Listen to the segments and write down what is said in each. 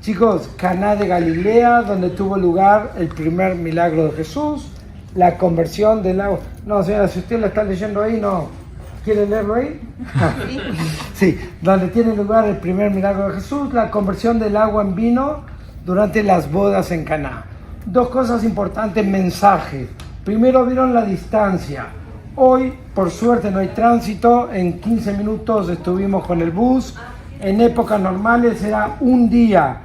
Chicos, Caná de Galilea, donde tuvo lugar el primer milagro de Jesús, la conversión del agua. No, señora, si usted la está leyendo ahí, no. ¿Quiere leerlo ahí? Sí, donde tiene lugar el primer milagro de Jesús, la conversión del agua en vino durante las bodas en Caná. Dos cosas importantes, mensajes. Primero, vieron la distancia. Hoy, por suerte, no hay tránsito. En 15 minutos estuvimos con el bus. En épocas normales era un día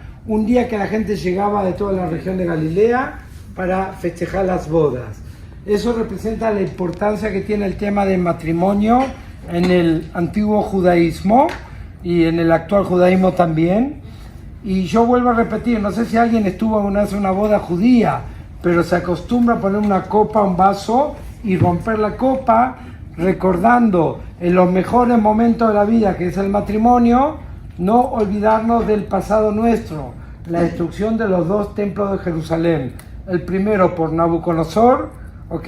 que la gente llegaba de toda la región de Galilea para festejar las bodas. Eso representa la importancia que tiene el tema del matrimonio en el antiguo judaísmo y en el actual judaísmo también. Y yo vuelvo a repetir, no sé si alguien estuvo una vez en una boda judía, pero se acostumbra a poner una copa, un vaso y romper la copa, recordando en los mejores momentos de la vida, que es el matrimonio, no olvidarnos del pasado nuestro, la destrucción de los dos templos de Jerusalén. El primero por Nabucodonosor, ¿ok?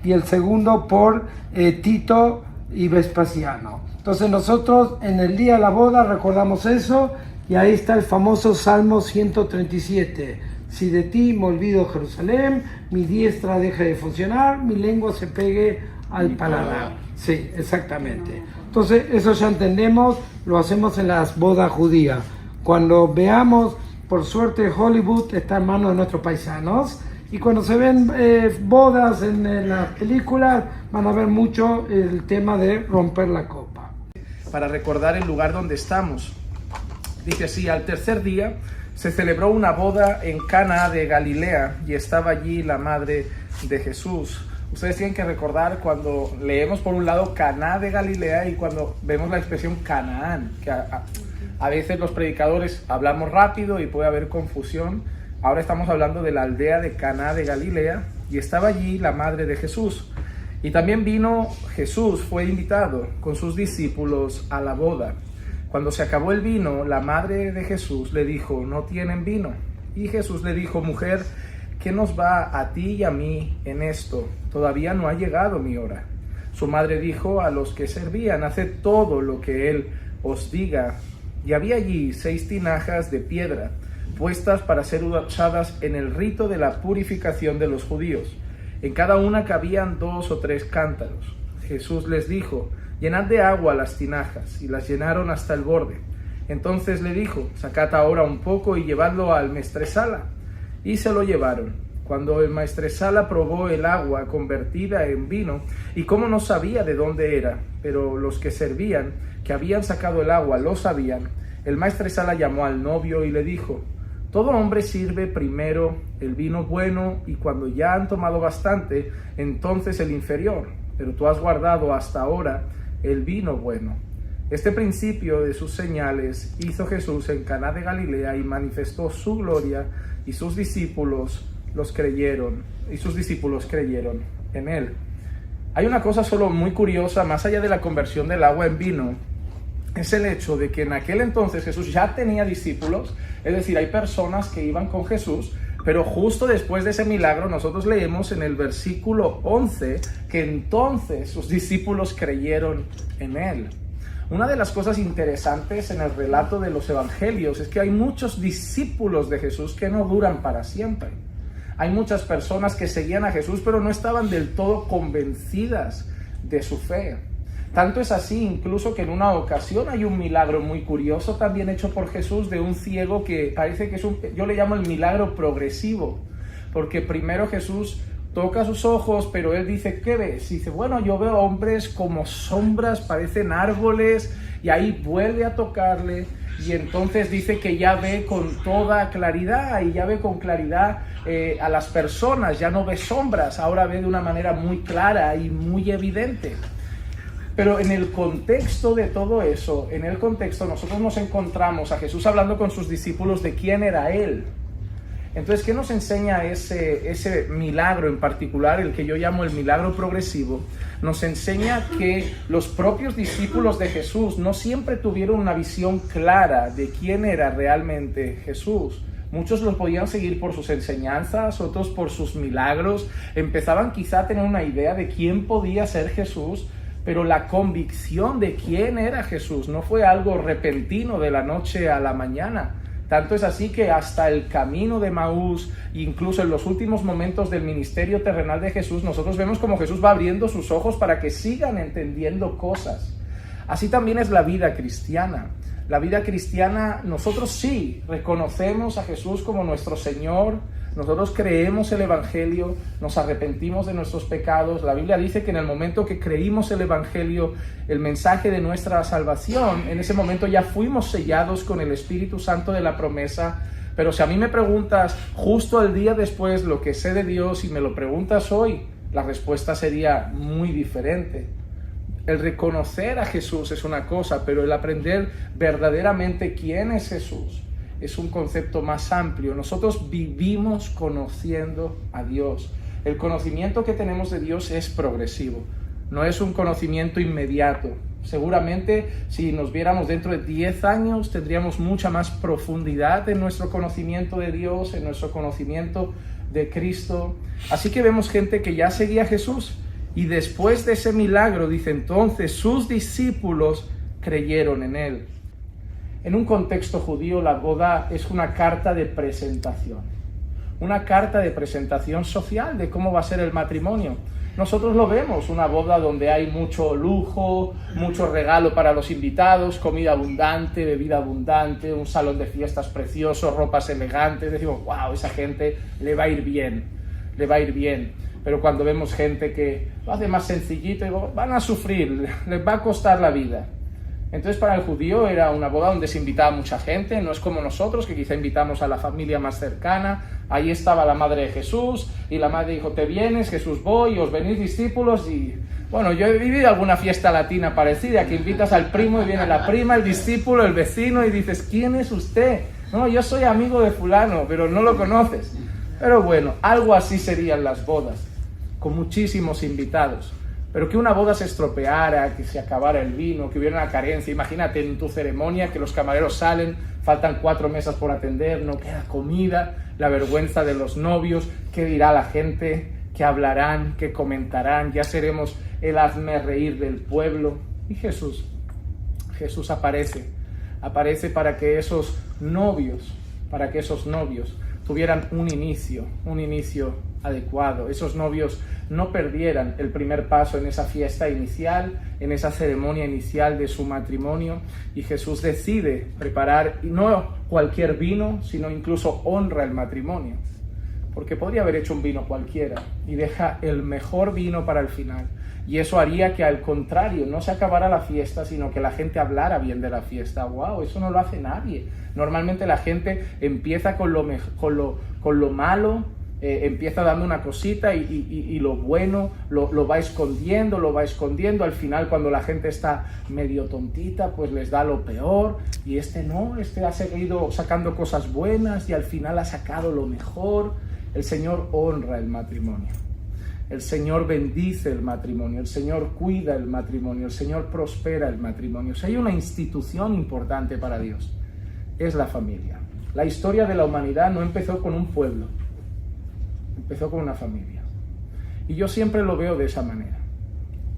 Y el segundo por Tito y Vespasiano. Entonces nosotros en el día de la boda recordamos eso, y ahí está el famoso Salmo 137. Si de ti me olvido, Jerusalén, mi diestra deje de funcionar, mi lengua se pegue al paladar. Sí, exactamente. Entonces eso ya entendemos, lo hacemos en las bodas judías. Cuando veamos, por suerte Hollywood está en manos de nuestros paisanos, y cuando se ven bodas en las películas, van a ver mucho el tema de romper la copa. Para recordar el lugar donde estamos. Dice así: al tercer día se celebró una boda en Caná de Galilea y estaba allí la madre de Jesús. Ustedes tienen que recordar cuando leemos por un lado Caná de Galilea y cuando vemos la expresión Canaán, que a veces los predicadores hablamos rápido y puede haber confusión. Ahora estamos hablando de la aldea de Caná de Galilea y estaba allí la madre de Jesús. Y también vino Jesús, fue invitado con sus discípulos a la boda. Cuando se acabó el vino, la madre de Jesús le dijo: no tienen vino. Y Jesús le dijo: mujer, ¿qué nos va a ti y a mí en esto? Todavía no ha llegado mi hora. Su madre dijo a los que servían: haced todo lo que él os diga. Y había allí 6 tinajas de piedra, puestas para ser usadas en el rito de la purificación de los judíos. En cada una cabían 2 o 3 cántaros. Jesús les dijo: llenad de agua las tinajas, y las llenaron hasta el borde. Entonces le dijo: sacad ahora un poco y llevadlo al maestresala. Y se lo llevaron. Cuando el maestresala probó el agua convertida en vino, y como no sabía de dónde era, pero los que servían, que habían sacado el agua, lo sabían, el maestresala llamó al novio y le dijo: todo hombre sirve primero el vino bueno, y cuando ya han tomado bastante, entonces el inferior, pero tú has guardado hasta ahora el vino bueno. Este principio de sus señales hizo Jesús en Caná de Galilea y manifestó su gloria, y sus discípulos creyeron en él. Hay una cosa solo muy curiosa, más allá de la conversión del agua en vino, es el hecho de que en aquel entonces Jesús ya tenía discípulos, es decir, hay personas que iban con Jesús, pero justo después de ese milagro nosotros leemos en el versículo 11 que entonces sus discípulos creyeron en él. Una de las cosas interesantes en el relato de los evangelios es que hay muchos discípulos de Jesús que no duran para siempre. Hay muchas personas que seguían a Jesús pero no estaban del todo convencidas de su fe. Tanto es así incluso que en una ocasión hay un milagro muy curioso también hecho por Jesús de un ciego que parece que yo le llamo el milagro progresivo, porque primero Jesús toca sus ojos, pero él dice: ¿qué ves? Y dice: bueno, yo veo hombres como sombras, parecen árboles, y ahí vuelve a tocarle, y entonces dice que ya ve con toda claridad, y ya ve con claridad a las personas, ya no ve sombras, ahora ve de una manera muy clara y muy evidente. Pero en el contexto de todo eso, nosotros nos encontramos a Jesús hablando con sus discípulos de quién era él. Entonces, ¿qué nos enseña ese milagro en particular, el que yo llamo el milagro progresivo? Nos enseña que los propios discípulos de Jesús no siempre tuvieron una visión clara de quién era realmente Jesús. Muchos los podían seguir por sus enseñanzas, otros por sus milagros. Empezaban quizá a tener una idea de quién podía ser Jesús, pero la convicción de quién era Jesús no fue algo repentino de la noche a la mañana. Tanto es así que hasta el camino de Maús, incluso en los últimos momentos del ministerio terrenal de Jesús, nosotros vemos como Jesús va abriendo sus ojos para que sigan entendiendo cosas. Así también es la vida cristiana. La vida cristiana, nosotros sí reconocemos a Jesús como nuestro Señor, nosotros creemos el Evangelio, nos arrepentimos de nuestros pecados. La Biblia dice que en el momento que creímos el Evangelio, el mensaje de nuestra salvación, en ese momento ya fuimos sellados con el Espíritu Santo de la promesa. Pero si a mí me preguntas justo el día después lo que sé de Dios y me lo preguntas hoy, la respuesta sería muy diferente. El reconocer a Jesús es una cosa, pero el aprender verdaderamente quién es Jesús es un concepto más amplio. Nosotros vivimos conociendo a Dios. El conocimiento que tenemos de Dios es progresivo, no es un conocimiento inmediato. Seguramente si nos viéramos dentro de 10 años tendríamos mucha más profundidad en nuestro conocimiento de Dios, en nuestro conocimiento de Cristo. Así que vemos gente que ya seguía a Jesús y después de ese milagro, dice, entonces sus discípulos creyeron en él. En un contexto judío, la boda es una carta de presentación. Una carta de presentación social de cómo va a ser el matrimonio. Nosotros lo vemos, una boda donde hay mucho lujo, mucho regalo para los invitados, comida abundante, bebida abundante, un salón de fiestas precioso, ropas elegantes. Decimos, wow, esa gente le va a ir bien, le va a ir bien. Pero cuando vemos gente que lo hace más sencillito, digo, van a sufrir, les va a costar la vida. Entonces para el judío era una boda donde se invitaba mucha gente, no es como nosotros que quizá invitamos a la familia más cercana. Ahí estaba la madre de Jesús y la madre dijo, te vienes, Jesús voy, os venís discípulos. Y bueno, yo he vivido alguna fiesta latina parecida, que invitas al primo y viene la prima, el discípulo, el vecino y dices, ¿quién es usted? No, yo soy amigo de fulano, pero no lo conoces. Pero bueno, algo así serían las bodas, con muchísimos invitados. Pero que una boda se estropeara, que se acabara el vino, que hubiera una carencia. Imagínate en tu ceremonia que los camareros salen, faltan 4 mesas por atender, no queda comida, la vergüenza de los novios, qué dirá la gente, qué hablarán, qué comentarán, ya seremos el hazmerreír del pueblo. Y Jesús aparece para que esos novios tuvieran un inicio adecuado. Esos novios no perdieran el primer paso en esa fiesta inicial, en esa ceremonia inicial de su matrimonio. Y Jesús decide preparar, y no cualquier vino, sino incluso honra el matrimonio. Porque podría haber hecho un vino cualquiera y deja el mejor vino para el final. Y eso haría que al contrario, no se acabara la fiesta, sino que la gente hablara bien de la fiesta. ¡Wow! Eso no lo hace nadie. Normalmente la gente empieza con lo malo, empieza dando una cosita y lo bueno lo va escondiendo. Al final, cuando la gente está medio tontita, pues les da lo peor. Y este ha seguido sacando cosas buenas y al final ha sacado lo mejor. El Señor honra el matrimonio. El Señor bendice el matrimonio, el Señor cuida el matrimonio, el Señor prospera el matrimonio. Si hay una institución importante para Dios, es la familia. La historia de la humanidad no empezó con un pueblo, empezó con una familia. Y yo siempre lo veo de esa manera.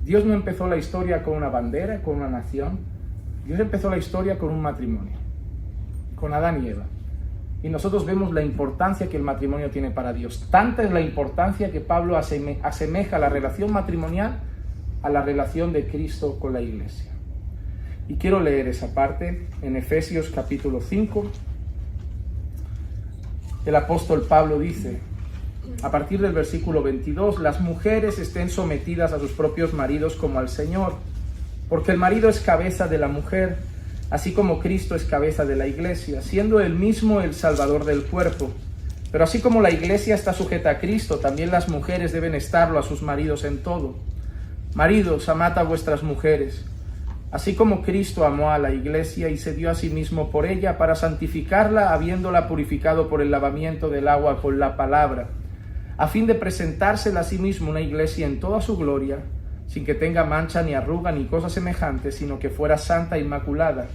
Dios no empezó la historia con una bandera, con una nación. Dios empezó la historia con un matrimonio, con Adán y Eva. Y nosotros vemos la importancia que el matrimonio tiene para Dios. Tanta es la importancia que Pablo asemeja la relación matrimonial a la relación de Cristo con la iglesia. Y quiero leer esa parte en Efesios capítulo 5. El apóstol Pablo dice, a partir del versículo 22, las mujeres estén sometidas a sus propios maridos como al Señor, porque el marido es cabeza de la mujer, así como Cristo es cabeza de la iglesia, siendo él mismo el Salvador del cuerpo. Pero así como la iglesia está sujeta a Cristo, también las mujeres deben estarlo a sus maridos en todo. Maridos, amad a vuestras mujeres, así como Cristo amó a la iglesia y se dio a sí mismo por ella para santificarla, habiéndola purificado por el lavamiento del agua con la palabra, a fin de presentársela a sí mismo una iglesia en toda su gloria, sin que tenga mancha ni arruga ni cosa semejante, sino que fuera santa e inmaculada.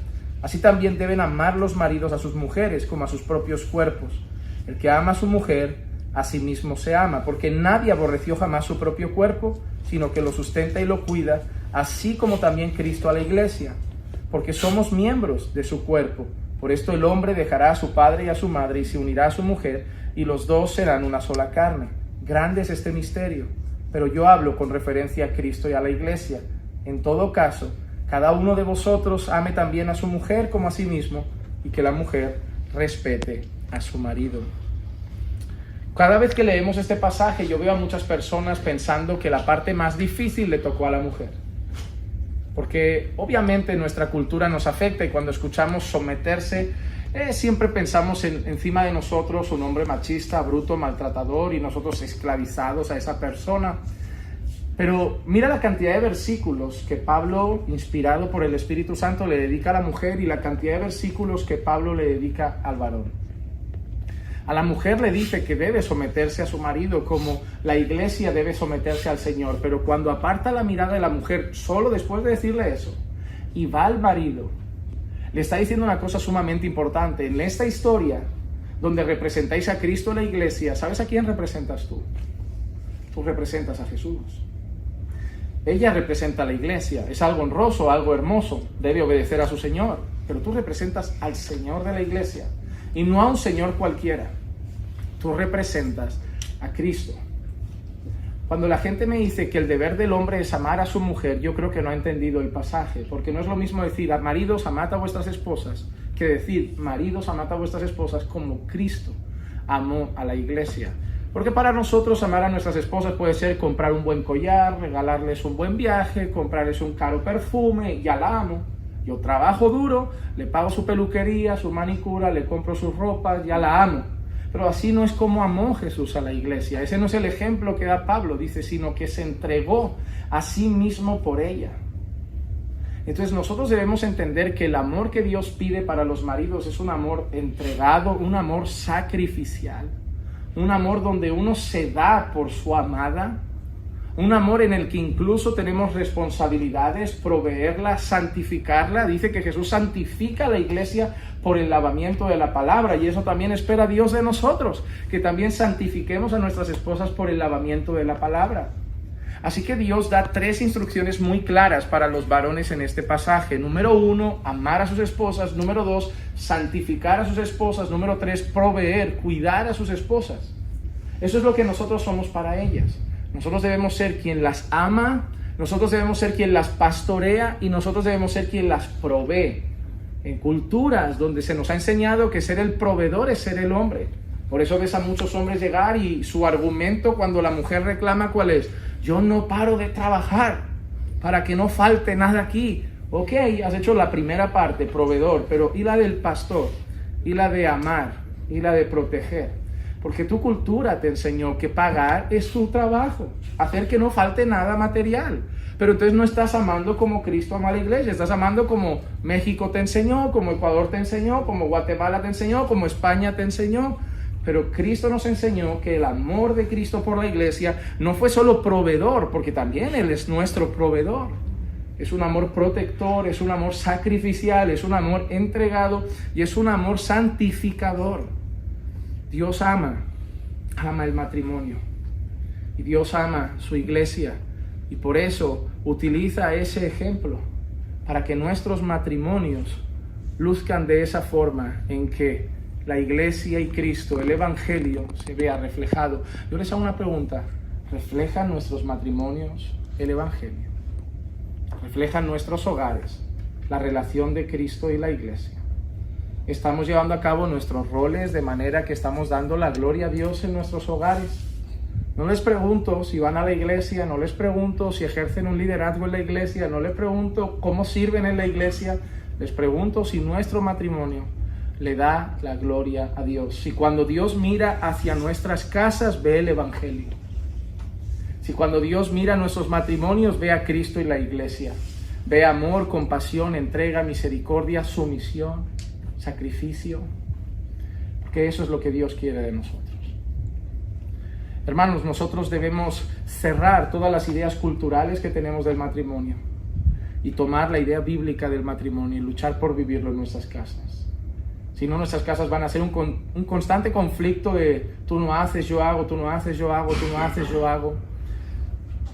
Así también deben amar los maridos a sus mujeres como a sus propios cuerpos. El que ama a su mujer, a sí mismo se ama, porque nadie aborreció jamás su propio cuerpo, sino que lo sustenta y lo cuida, así como también Cristo a la iglesia, porque somos miembros de su cuerpo. Por esto el hombre dejará a su padre y a su madre y se unirá a su mujer, y los dos serán una sola carne. Grande es este misterio, pero yo hablo con referencia a Cristo y a la iglesia. En todo caso, cada uno de vosotros ame también a su mujer como a sí mismo, y que la mujer respete a su marido. Cada vez que leemos este pasaje, yo veo a muchas personas pensando que la parte más difícil le tocó a la mujer. Porque obviamente nuestra cultura nos afecta y cuando escuchamos someterse, siempre pensamos encima de nosotros un hombre machista, bruto, maltratador y nosotros esclavizados a esa persona. Pero mira la cantidad de versículos que Pablo, inspirado por el Espíritu Santo, le dedica a la mujer y la cantidad de versículos que Pablo le dedica al varón. A la mujer le dice que debe someterse a su marido como la iglesia debe someterse al Señor, pero cuando aparta la mirada de la mujer, solo después de decirle eso, y va al marido, le está diciendo una cosa sumamente importante. En esta historia, donde representáis a Cristo en la iglesia, ¿sabes a quién representas tú? Tú representas a Jesús. Ella representa a la iglesia, es algo honroso, algo hermoso, debe obedecer a su Señor, pero tú representas al Señor de la iglesia, y no a un Señor cualquiera. Tú representas a Cristo. Cuando la gente me dice que el deber del hombre es amar a su mujer, yo creo que no ha entendido el pasaje, porque no es lo mismo decir maridos, amad a vuestras esposas, que decir maridos, amad a vuestras esposas como Cristo amó a la iglesia. Porque para nosotros amar a nuestras esposas puede ser comprar un buen collar, regalarles un buen viaje, comprarles un caro perfume, ya la amo. Yo trabajo duro, le pago su peluquería, su manicura, le compro sus ropas, ya la amo. Pero así no es como amó Jesús a la iglesia. Ese no es el ejemplo que da Pablo, dice, sino que se entregó a sí mismo por ella. Entonces nosotros debemos entender que el amor que Dios pide para los maridos es un amor entregado, un amor sacrificial, un amor donde uno se da por su amada, un amor en el que incluso tenemos responsabilidades, proveerla, santificarla. Dice que Jesús santifica a la iglesia por el lavamiento de la palabra, y eso también espera Dios de nosotros, que también santifiquemos a nuestras esposas por el lavamiento de la palabra. Así que Dios da 3 instrucciones muy claras para los varones en este pasaje. Número 1, amar a sus esposas. Número 2, santificar a sus esposas. Número 3, proveer, cuidar a sus esposas. Eso es lo que nosotros somos para ellas. Nosotros debemos ser quien las ama, nosotros debemos ser quien las pastorea y nosotros debemos ser quien las provee. En culturas donde se nos ha enseñado que ser el proveedor es ser el hombre. Por eso ves a muchos hombres llegar y su argumento cuando la mujer reclama, ¿cuál es? Yo no paro de trabajar para que no falte nada aquí. Ok, has hecho la primera parte, proveedor, pero ¿y la del pastor? ¿Y la de amar? ¿Y la de proteger? Porque tu cultura te enseñó que pagar es su trabajo, hacer que no falte nada material. Pero entonces no estás amando como Cristo ama a la iglesia, estás amando como México te enseñó, como Ecuador te enseñó, como Guatemala te enseñó, como España te enseñó. Pero Cristo nos enseñó que el amor de Cristo por la iglesia no fue solo proveedor, porque también Él es nuestro proveedor. Es un amor protector, es un amor sacrificial, es un amor entregado y es un amor santificador. Dios ama el matrimonio y Dios ama su iglesia y por eso utiliza ese ejemplo para que nuestros matrimonios luzcan de esa forma en que la iglesia y Cristo, el evangelio, se vea reflejado. Yo les hago una pregunta: ¿reflejan nuestros matrimonios el evangelio? ¿Reflejan nuestros hogares la relación de Cristo y la iglesia? ¿Estamos llevando a cabo nuestros roles de manera que estamos dando la gloria a Dios en nuestros hogares? No les pregunto si van a la iglesia, no les pregunto si ejercen un liderazgo en la iglesia, no les pregunto cómo sirven en la iglesia, les pregunto si nuestro matrimonio le da la gloria a Dios. Si cuando Dios mira hacia nuestras casas ve el evangelio. Si cuando Dios mira nuestros matrimonios ve a Cristo y la iglesia. Ve amor, compasión, entrega, misericordia, sumisión, sacrificio. Porque eso es lo que Dios quiere de nosotros. Hermanos, nosotros debemos cerrar todas las ideas culturales que tenemos del matrimonio y tomar la idea bíblica del matrimonio y luchar por vivirlo en nuestras casas. Si no, nuestras casas van a ser un constante conflicto de tú no haces, yo hago, tú no haces, yo hago, tú no haces, yo hago.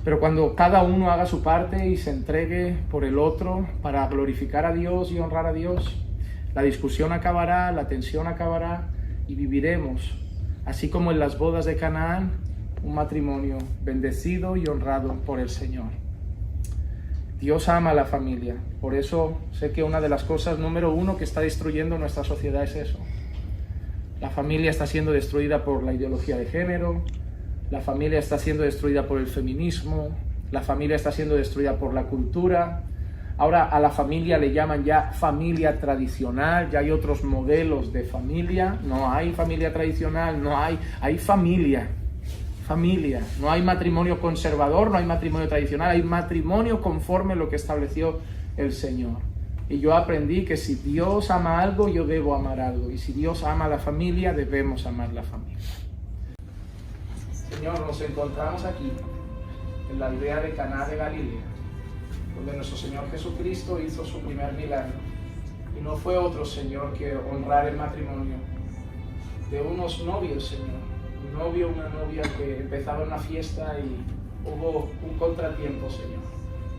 Pero cuando cada uno haga su parte y se entregue por el otro para glorificar a Dios y honrar a Dios, la discusión acabará, la tensión acabará y viviremos, así como en las bodas de Canaán, un matrimonio bendecido y honrado por el Señor. Dios ama a la familia, por eso sé que una de las cosas número uno que está destruyendo nuestra sociedad es eso. La familia está siendo destruida por la ideología de género, la familia está siendo destruida por el feminismo, la familia está siendo destruida por la cultura. Ahora a la familia le llaman ya familia tradicional, ya hay otros modelos de familia, no hay familia tradicional, hay familia. Familia, no hay matrimonio conservador, no hay matrimonio tradicional, hay matrimonio conforme a lo que estableció el Señor. Y yo aprendí que si Dios ama algo, yo debo amar algo. Y si Dios ama a la familia, debemos amar la familia. Señor, nos encontramos aquí, en la aldea de Caná de Galilea, donde nuestro Señor Jesucristo hizo su primer milagro. Y no fue otro, Señor, que honrar el matrimonio de unos novios, Señor. Un novio, una novia que empezaba una fiesta y hubo un contratiempo, Señor,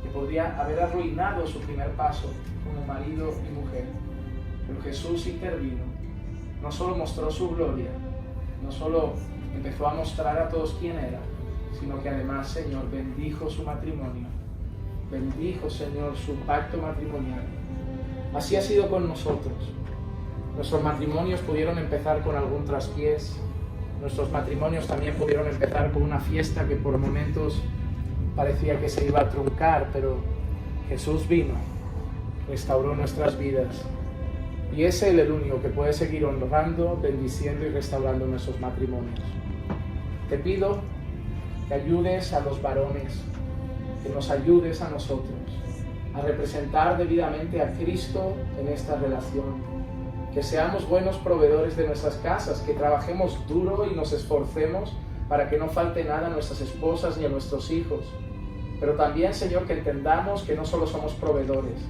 que podría haber arruinado su primer paso como marido y mujer. Pero Jesús intervino, no solo mostró su gloria, no solo empezó a mostrar a todos quién era, sino que además, Señor, bendijo su matrimonio, bendijo, Señor, su pacto matrimonial. Así ha sido con nosotros. Nuestros matrimonios pudieron empezar con algún traspiés. Nuestros matrimonios también pudieron empezar con una fiesta que por momentos parecía que se iba a truncar, pero Jesús vino, restauró nuestras vidas y es Él el único que puede seguir honrando, bendiciendo y restaurando nuestros matrimonios. Te pido que ayudes a los varones, que nos ayudes a nosotros a representar debidamente a Cristo en esta relación. Que seamos buenos proveedores de nuestras casas, que trabajemos duro y nos esforcemos para que no falte nada a nuestras esposas ni a nuestros hijos. Pero también, Señor, que entendamos que no solo somos proveedores,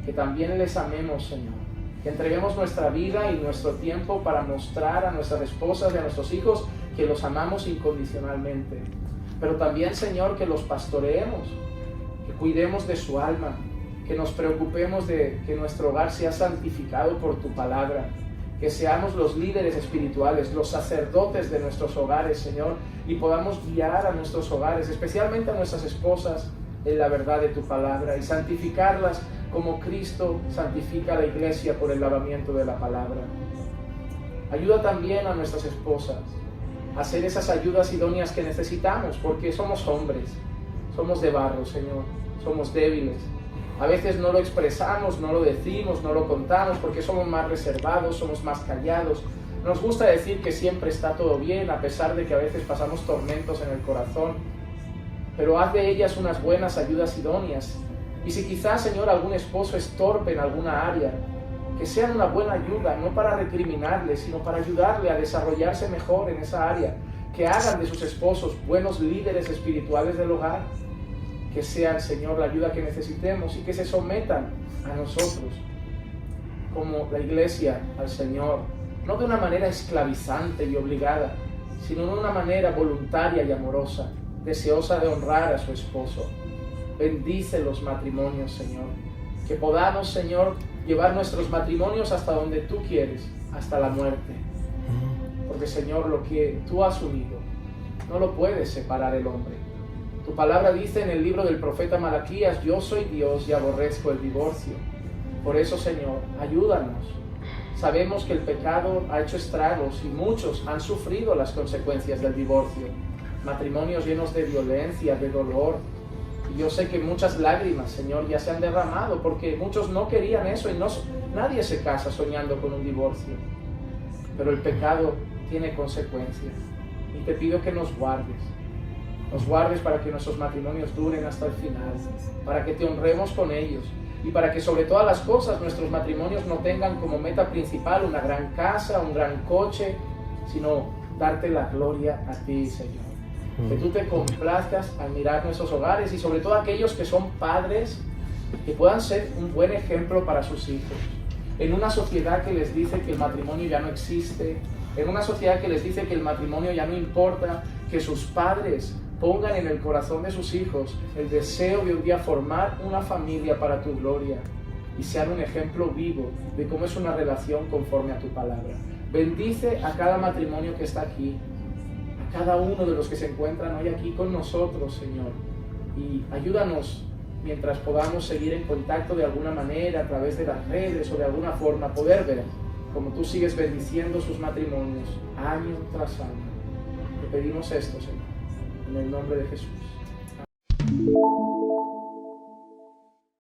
que también les amemos, Señor. Que entreguemos nuestra vida y nuestro tiempo para mostrar a nuestras esposas y a nuestros hijos que los amamos incondicionalmente. Pero también, Señor, que los pastoreemos, que cuidemos de su alma, que nos preocupemos de que nuestro hogar sea santificado por tu palabra, que seamos los líderes espirituales, los sacerdotes de nuestros hogares, Señor, y podamos guiar a nuestros hogares, especialmente a nuestras esposas, en la verdad de tu palabra y santificarlas como Cristo santifica a la iglesia por el lavamiento de la palabra. Ayuda también a nuestras esposas a hacer esas ayudas idóneas que necesitamos, porque somos hombres, somos de barro, Señor, somos débiles. A veces no lo expresamos, no lo decimos, no lo contamos porque somos más reservados, somos más callados. Nos gusta decir que siempre está todo bien, a pesar de que a veces pasamos tormentos en el corazón. Pero haz de ellas unas buenas ayudas idóneas. Y si quizás, Señor, algún esposo es torpe en alguna área, que sean una buena ayuda, no para recriminarle, sino para ayudarle a desarrollarse mejor en esa área. Que hagan de sus esposos buenos líderes espirituales del hogar. Que sean, Señor, la ayuda que necesitemos y que se sometan a nosotros como la iglesia al Señor, no de una manera esclavizante y obligada, sino de una manera voluntaria y amorosa, deseosa de honrar a su esposo. Bendice los matrimonios, Señor, que podamos, Señor, llevar nuestros matrimonios hasta donde tú quieres, hasta la muerte, porque, Señor, lo que tú has unido no lo puedes separar el hombre. Tu palabra dice en el libro del profeta Malaquías: yo soy Dios y aborrezco el divorcio. Por eso, Señor, ayúdanos. Sabemos que el pecado ha hecho estragos y muchos han sufrido las consecuencias del divorcio. Matrimonios llenos de violencia, de dolor. Y yo sé que muchas lágrimas, Señor, ya se han derramado porque muchos no querían eso y nadie se casa soñando con un divorcio. Pero el pecado tiene consecuencias y te pido que nos guardes. Nos guardes para que nuestros matrimonios duren hasta el final, para que te honremos con ellos y para que sobre todas las cosas nuestros matrimonios no tengan como meta principal una gran casa, un gran coche, sino darte la gloria a ti, Señor. Que tú te complazcas al mirar nuestros hogares y sobre todo aquellos que son padres, que puedan ser un buen ejemplo para sus hijos. en una sociedad que les dice que el matrimonio ya no existe, en una sociedad que les dice que el matrimonio ya no importa, que sus padres pongan en el corazón de sus hijos el deseo de un día formar una familia para tu gloria y sean un ejemplo vivo de cómo es una relación conforme a tu palabra. Bendice a cada matrimonio que está aquí, a cada uno de los que se encuentran hoy aquí con nosotros, Señor, y ayúdanos mientras podamos seguir en contacto de alguna manera a través de las redes o de alguna forma, poder ver cómo tú sigues bendiciendo sus matrimonios año tras año. Te pedimos esto, Señor, en el nombre de Jesús. Amén.